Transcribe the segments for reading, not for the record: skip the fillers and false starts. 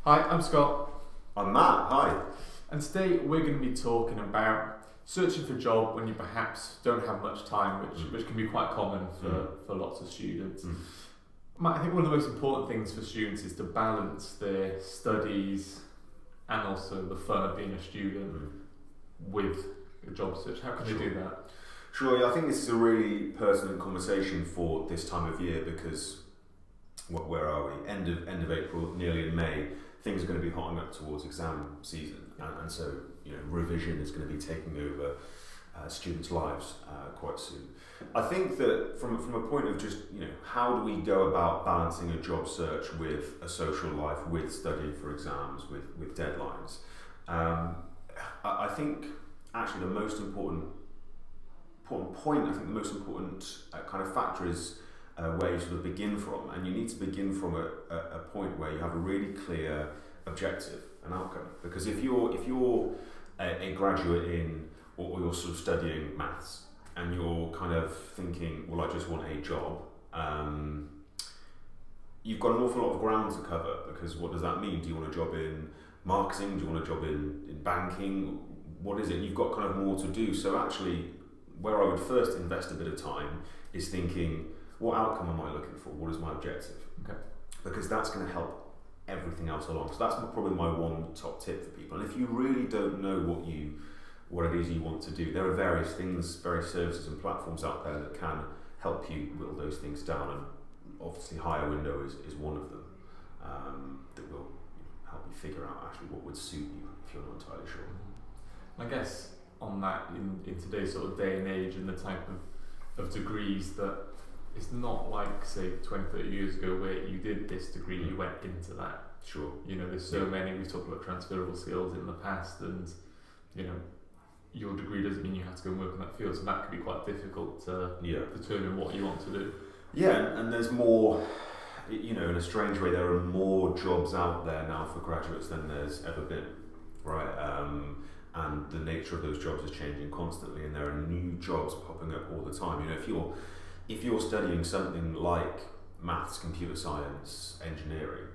Hi, I'm Scott, I'm Matt, hi. and today we're going to be talking about searching for a job when you perhaps don't have much time, which can be quite common for lots of students. Matt, I think one of the most important things for students is to balance their studies and also the fun of being a student with a job search. How can they do that? Sure, yeah, I think this is a really pertinent conversation for this time of year because where are we? End of April, nearly in May. Things are going to be hotting up towards exam season, and so revision is going to be taking over students' lives quite soon. I think that from a point of just how do we go about balancing a job search with a social life, with study for exams, with deadlines. I think actually the most important point, I think the most important kind of factor is where you sort of begin from, and you need to begin from a point where you have a really clear objective and outcome. Because if you're a graduate in or you're sort of studying maths and you're kind of thinking, well, I just want a job, you've got an awful lot of ground to cover. Because what does that mean? Do you want a job in marketing? Do you want a job in banking? What is it? You've got kind of more to do. So actually, where I would first invest a bit of time is thinking, what outcome am I looking for? What is my objective? Okay. Because that's going to help everything else along. So that's probably my one top tip for people. And if you really don't know what it is you want to do, there are various things, various services and platforms out there that can help you whittle those things down. And obviously HireWindow is one of them that will help you figure out actually what would suit you if you're not entirely sure. I guess on that, in today's sort of day and age and the type of degrees that it's not like, say, 20, 30 years ago where you did this degree, you went into that. Sure. There's so many, we've talked about transferable skills in the past, and, your degree doesn't mean you have to go and work in that field, so that can be quite difficult to determine what you want to do. Yeah, and there's more, in a strange way, there are more jobs out there now for graduates than there's ever been, right? And the nature of those jobs is changing constantly, and there are new jobs popping up all the time. If you're studying something like maths, computer science, engineering,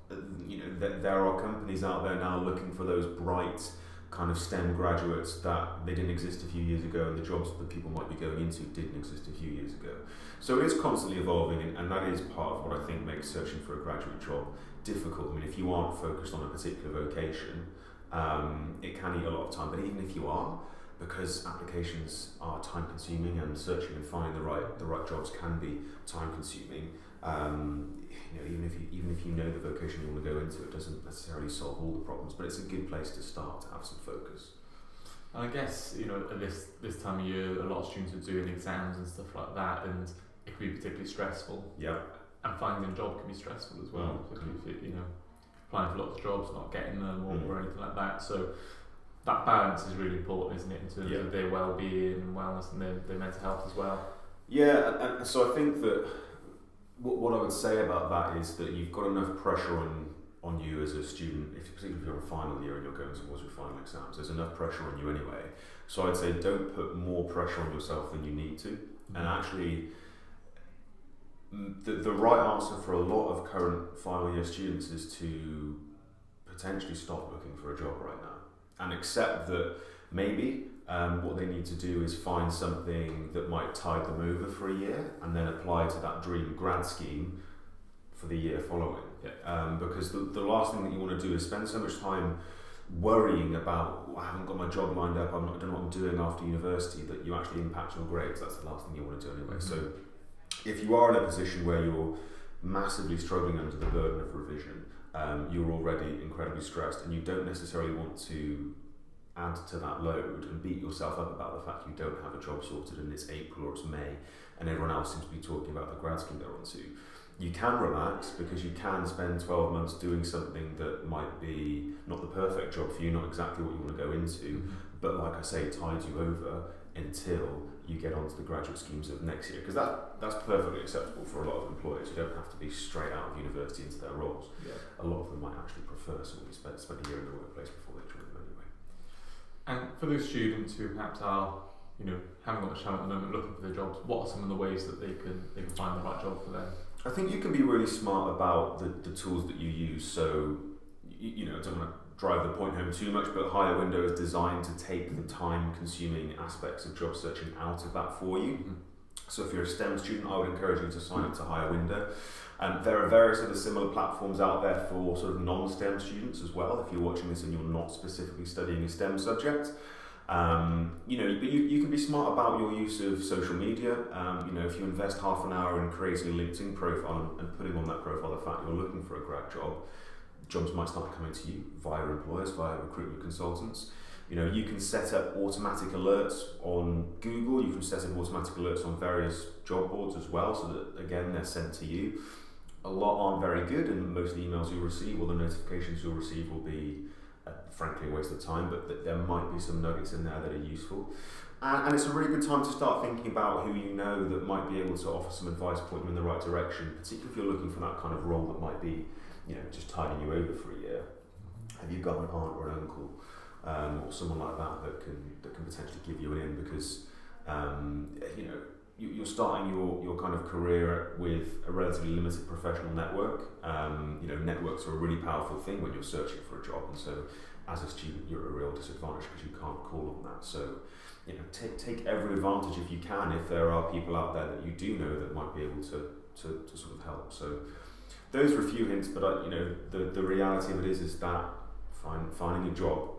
there are companies out there now looking for those bright kind of STEM graduates that they didn't exist a few years ago, and the jobs that people might be going into didn't exist a few years ago. So it is constantly evolving, and that is part of what I think makes searching for a graduate job difficult. I mean, if you aren't focused on a particular vocation, it can eat a lot of time. But even if you are, because applications are time consuming and searching and finding the right jobs can be time consuming, even if you know the vocation you want to go into, it doesn't necessarily solve all the problems, but it's a good place to start to have some focus. And I guess, at this time of year, a lot of students are doing exams and stuff like that, and it can be particularly stressful. Yeah. And finding a job can be stressful as well, particularly if you're applying for lots of jobs, not getting them or anything like that. So that balance is really important, isn't it, in terms of their well-being and wellness and their mental health as well. Yeah, and so I think that what I would say about that is that you've got enough pressure on you as a student, particularly if you're in final year and you're going towards your final exams, there's enough pressure on you anyway. So I'd say don't put more pressure on yourself than you need to. And actually, the right answer for a lot of current final year students is to potentially stop looking for a job right now and accept that maybe what they need to do is find something that might tide them over for a year and then apply to that dream grad scheme for the year following. Because the last thing that you want to do is spend so much time worrying about, I haven't got my job lined up, I don't know what I'm doing after university, that you actually impact your grades. That's the last thing you want to do anyway. So if you are in a position where you're massively struggling under the burden of revision, you're already incredibly stressed and you don't necessarily want to add to that load and beat yourself up about the fact you don't have a job sorted and it's April or it's May and everyone else seems to be talking about the grad scheme they're onto. You can relax because you can spend 12 months doing something that might be not the perfect job for you, not exactly what you want to go into, but like I say, it tides you over until you get onto the graduate schemes of next year, because that's perfectly acceptable for a lot of employers. You don't have to be straight out of university into their roles. A lot of them might actually prefer somebody spend a year in the workplace before they join them anyway. And for those students who perhaps are, haven't got much time at the moment looking for their jobs, what are some of the ways that they can find the right job for them? I think you can be really smart about the tools that you use. So, I don't want to drive the point home too much, but HireWindow is designed to take the time-consuming aspects of job searching out of that for you. Mm-hmm. So if you're a STEM student, I would encourage you to sign up to HireWindow. There are various other similar platforms out there for sort of non-STEM students as well. If you're watching this and you're not specifically studying a STEM subject, but you can be smart about your use of social media. If you invest half an hour in creating a LinkedIn profile and putting on that profile the fact you're looking for a grad job, jobs might start coming to you via employers, via recruitment consultants. You can set up automatic alerts on Google. You can set up automatic alerts on various job boards as well, so that again they're sent to you. A lot aren't very good, and most of the emails you'll receive or the notifications you'll receive will be frankly a waste of time, but there might be some nuggets in there that are useful. And it's a really good time to start thinking about who you know that might be able to offer some advice, point you in the right direction, particularly if you're looking for that kind of role that might be, just tiding you over for a year. Have you got an aunt or an uncle or someone like that can potentially give you an in, because you're starting your kind of career with a relatively limited professional network. Networks are a really powerful thing when you're searching for a job, and so as a student you're at a real disadvantage because you can't call on that. So take every advantage if you can, if there are people out there that you do know that might be able to sort of help. So those are a few hints, but the reality of it is that finding a job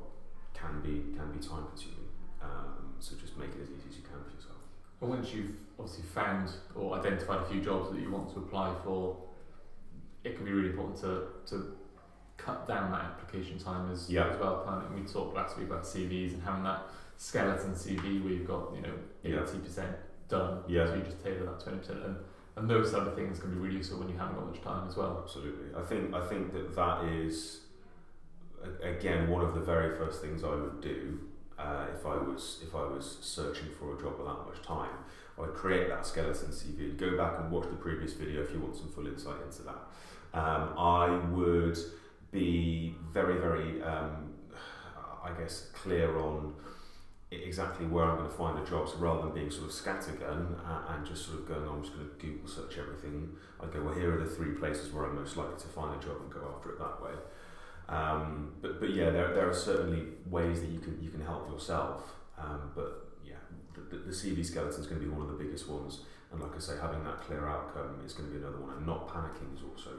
can be time consuming. So just make it as easy as you can for yourself. And once you've obviously found or identified a few jobs that you want to apply for, it can be really important to cut down that application time as well. We talked last week about CVs and having that skeleton CV where you've got 80% done. Yeah. So you just tailor that 20%, and those sort of things can be really useful when you haven't got much time as well. Absolutely. I think that is again one of the very first things I would do if I was searching for a job without much time. I would create that skeleton CV. Go back and watch the previous video if you want some full insight into that. I would be very, very, clear on exactly where I'm going to find a job. So rather than being sort of scattergun and just sort of going, I'm just going to Google search everything, I'd go, well, here are the 3 places where I'm most likely to find a job and go after it that way. There are certainly ways that you can help yourself. The CV skeleton is going to be one of the biggest ones, and like I say, having that clear outcome is going to be another one, and not panicking is also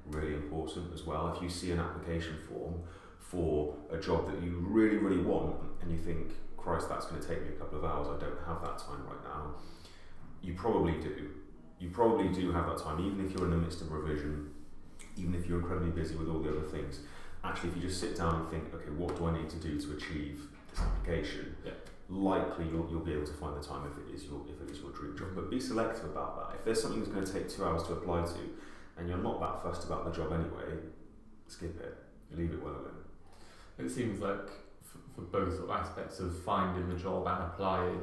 really important as well. If you see an application form for a job that you really, really want, and you think, Christ, that's going to take me a couple of hours, I don't have that time right now, you probably do. You probably do have that time, even if you're in the midst of revision, even if you're incredibly busy with all the other things. Actually, if you just sit down and think, okay, what do I need to do to achieve this application? Yeah. Likely you'll be able to find the time if it is your dream job. But be selective about that. If there's something that's going to take 2 hours to apply to, and you're not that fussed about the job anyway, skip it. Leave it well alone. It seems like for both sort of aspects of finding the job and applying,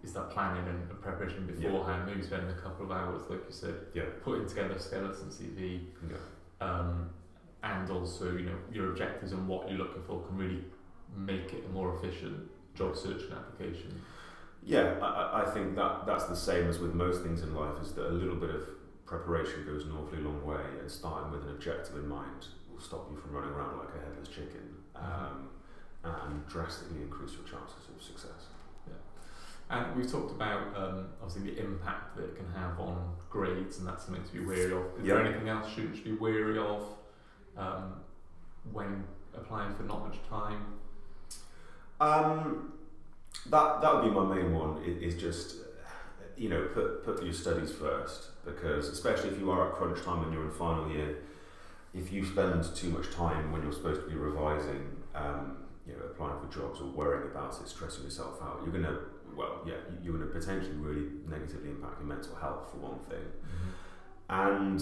is that planning and preparation beforehand. Maybe spending a couple of hours, like you said, putting together a skeleton CV. And also, your objectives and what you're looking for can really make it a more efficient job search and application. Yeah, I think that's the same as with most things in life, is that a little bit of preparation goes an awfully long way, and starting with an objective in mind will stop you from running around like a headless chicken, and drastically increase your chances of success. Yeah. And we've talked about obviously the impact that it can have on grades, and that's something to be wary of. Is there anything else students should be wary of when applying for not much time? That would be my main one. Is just put your studies first, because especially if you are at crunch time and you're in final year, if you spend too much time when you're supposed to be revising, applying for jobs or worrying about it, stressing yourself out, you're going to potentially really negatively impact your mental health, for one thing. And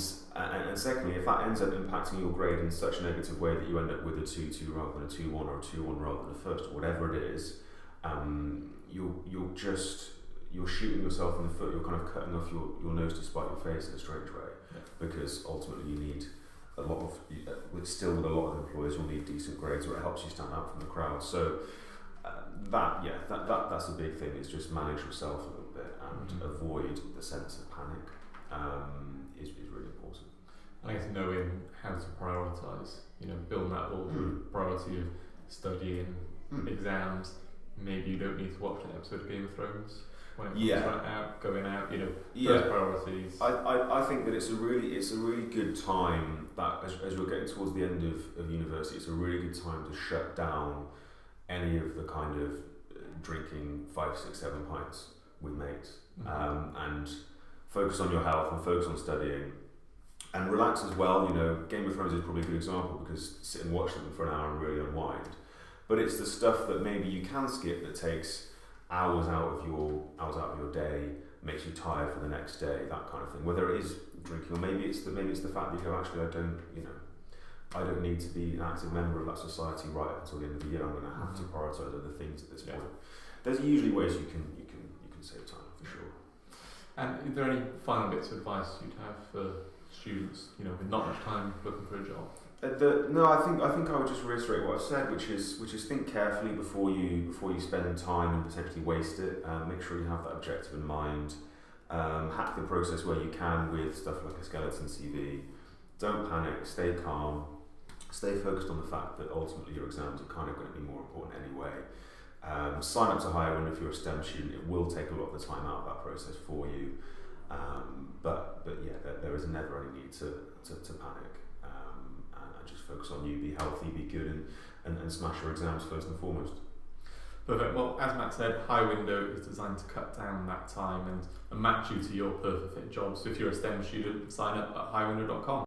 secondly, if that ends up impacting your grade in such a negative way that you end up with a 2-2 rather than a 2-1, or a 2-1 rather than a first, or whatever it is, you're shooting yourself in the foot. You're kind of cutting off your nose to spite your face in a strange way, because ultimately you need a lot of, with a lot of employers, you'll need decent grades, or it helps you stand out from the crowd. So that's a big thing. Is just manage yourself a little bit and avoid the sense of panic. Is really important. I guess knowing how to prioritise, build that order of priority of studying, exams. Maybe you don't need to watch an episode of Game of Thrones when it comes going out, those priorities. I think that it's a really good time that as we're getting towards the end of university, it's a really good time to shut down any of the kind of drinking 5, 6, 7 pints with mates, and focus on your health and focus on studying and relax as well. Game of Thrones is probably a good example because sit and watch them for an hour and really unwind. But it's the stuff that maybe you can skip that takes hours out of your day, makes you tired for the next day, that kind of thing. Whether it is drinking, or maybe it's the fact that you go, actually, I don't need to be an active member of that society right up until the end of the year. I'm going to have to prioritise other things at this point. There's usually ways you can save time for sure. And are there any final bits of advice you'd have for students, with not much time looking for a job? No, I think I would just reiterate what I've said, which is think carefully before you spend time and potentially waste it. Make sure you have that objective in mind. Hack the process where you can with stuff like a skeleton CV. Don't panic. Stay calm. Stay focused on the fact that ultimately your exams are kind of going to be more important anyway. Sign up to HireWindow if you're a STEM student. It will take a lot of the time out of that process for you. But there is never any need to panic. And just focus on you, be healthy, be good, and smash your exams first and foremost. Perfect. Well, as Matt said, HireWindow is designed to cut down that time and match you to your perfect fit job. So if you're a STEM student, sign up at HireWindow.com.